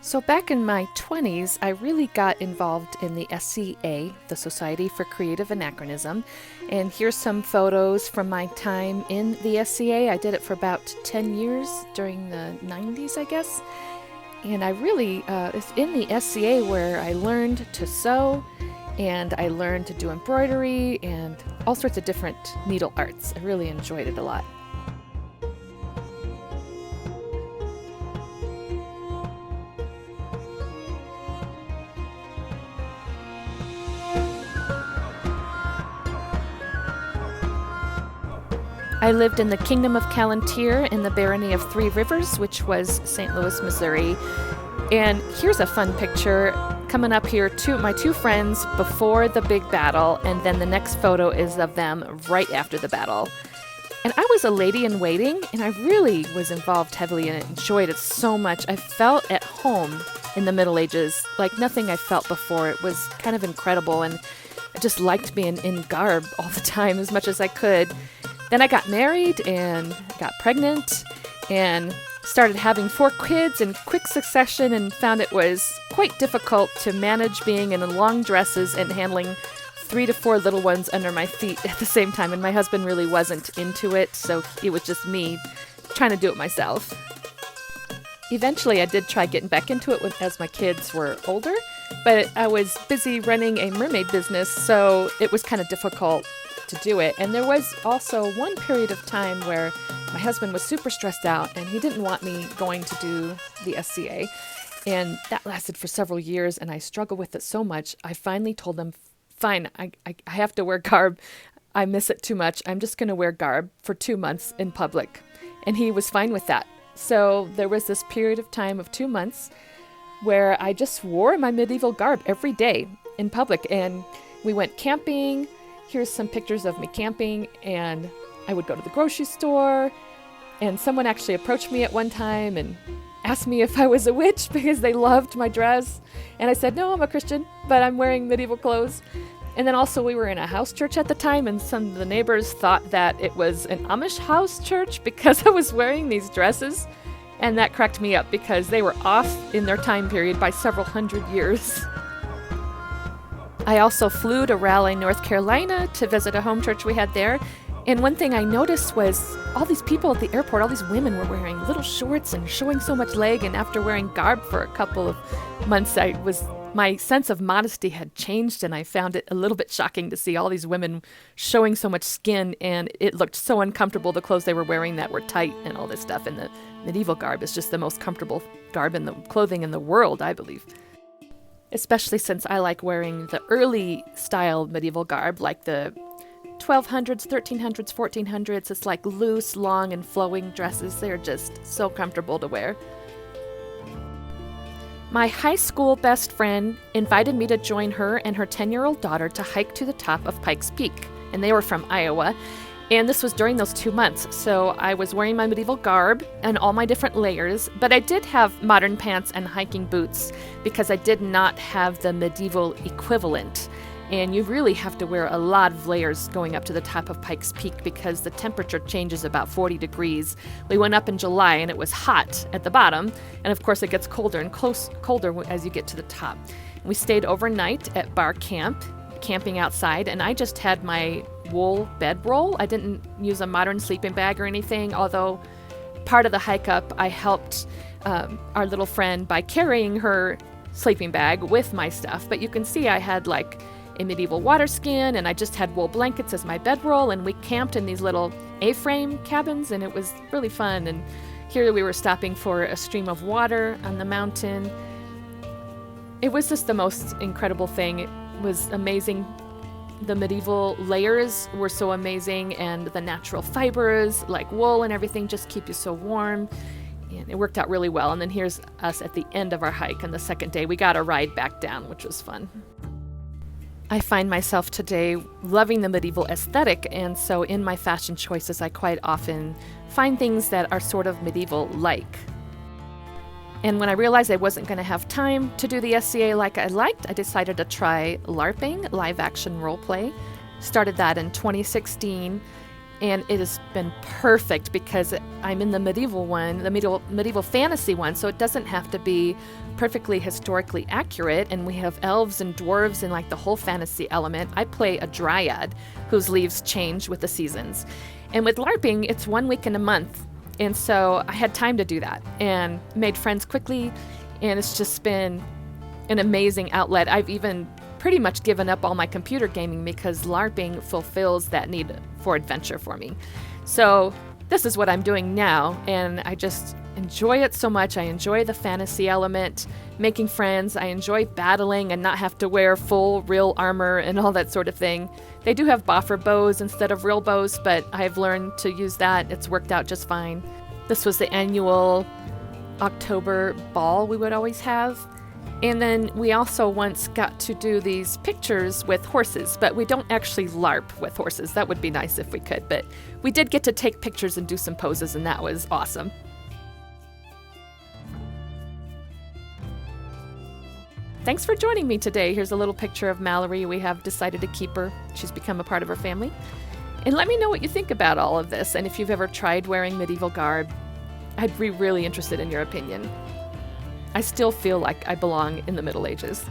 So back in my 20s, I really got involved in the SCA, the Society for Creative Anachronism. And here's some photos from my time in the SCA. I did it for about 10 years during the 90s, I guess. And I really, it's in the SCA where I learned to sew and I learned to do embroidery and all sorts of different needle arts. I really enjoyed it a lot. I lived in the Kingdom of Calontir in the Barony of Three Rivers, which was St. Louis, Missouri. And here's a fun picture coming up here. My two friends before the big battle, and then the next photo is of them right after the battle. And I was a lady in waiting, and I really was involved heavily in it, enjoyed it so much. I felt at home in the Middle Ages, like nothing I felt before. It was kind of incredible, and I just liked being in Garb all the time as much as I could. Then I got married and got pregnant and started having 4 kids in quick succession and found it was quite difficult to manage being in long dresses and handling 3 to 4 little ones under my feet at the same time. And my husband really wasn't into it, so it was just me trying to do it myself. Eventually, I did try getting back into it as my kids were older, but I was busy running a mermaid business, so it was kind of difficult to do it. And there was also one period of time where my husband was super stressed out and he didn't want me going to do the SCA. And that lasted for several years and I struggled with it so much. I finally told him, fine, I have to wear garb. I miss it too much. I'm just going to wear garb for 2 months in public. And he was fine with that. So there was this period of time of 2 months where I just wore my medieval garb every day in public. And we went camping. Here's some pictures of me camping, and I would go to the grocery store, and someone actually approached me at one time and asked me if I was a witch because they loved my dress. And I said, no, I'm a Christian, but I'm wearing medieval clothes. And then also we were in a house church at the time, and some of the neighbors thought that it was an Amish house church because I was wearing these dresses. And that cracked me up because they were off in their time period by several hundred years. I also flew to Raleigh, North Carolina to visit a home church we had there. And one thing I noticed was all these people at the airport, all these women were wearing little shorts and showing so much leg. And after wearing garb for a couple of months, my sense of modesty had changed. And I found it a little bit shocking to see all these women showing so much skin. And it looked so uncomfortable, the clothes they were wearing that were tight and all this stuff. And the medieval garb is just the most comfortable garb in the clothing in the world, I believe. Especially since I like wearing the early style medieval garb, like the 1200s, 1300s, 1400s. It's like loose, long, and flowing dresses. They're just so comfortable to wear. My high school best friend invited me to join her and her 10-year-old daughter to hike to the top of Pikes Peak, and they were from Iowa. And this was during those 2 months, so I was wearing my medieval garb and all my different layers, but I did have modern pants and hiking boots because I did not have the medieval equivalent. And you really have to wear a lot of layers going up to the top of Pikes Peak because the temperature changes about 40 degrees. We went up in July and it was hot at the bottom, and of course it gets colder and colder as you get to the top. We stayed overnight at bar camp, camping outside, and I just had my wool bedroll. I didn't use a modern sleeping bag or anything, although part of the hike up I helped our little friend by carrying her sleeping bag with my stuff. But you can see I had like a medieval water skin, and I just had wool blankets as my bedroll, and we camped in these little A-frame cabins, and it was really fun. And here we were stopping for a stream of water on the mountain. It was just the most incredible thing. It was amazing. The medieval layers were so amazing, and the natural fibers like wool and everything just keep you so warm, and it worked out really well. And then here's us at the end of our hike on the second day. We got a ride back down, which was fun. I find myself today loving the medieval aesthetic, and so in my fashion choices I quite often find things that are sort of medieval-like. And when I realized I wasn't going to have time to do the SCA like I liked, I decided to try LARPing, live action roleplay. Started that in 2016, And it has been perfect because I'm in the medieval one, the medieval fantasy one, so it doesn't have to be perfectly historically accurate. And we have elves and dwarves and like the whole fantasy element. I play a dryad whose leaves change with the seasons. And with LARPing, it's 1 week in a month. And so I had time to do that and made friends quickly. And it's just been an amazing outlet. I've even pretty much given up all my computer gaming because LARPing fulfills that need for adventure for me. So this is what I'm doing now, and I just enjoy it so much. I enjoy the fantasy element, making friends. I enjoy battling and not have to wear full real armor and all that sort of thing. They do have boffer bows instead of real bows, but I've learned to use that. It's worked out just fine. This was the annual October ball we would always have. And then we also once got to do these pictures with horses, but we don't actually LARP with horses. That would be nice if we could, but we did get to take pictures and do some poses, and that was awesome. Thanks for joining me today. Here's a little picture of Mallory. We have decided to keep her. She's become a part of our family. And let me know what you think about all of this, and if you've ever tried wearing medieval garb. I'd be really interested in your opinion. I still feel like I belong in the Middle Ages.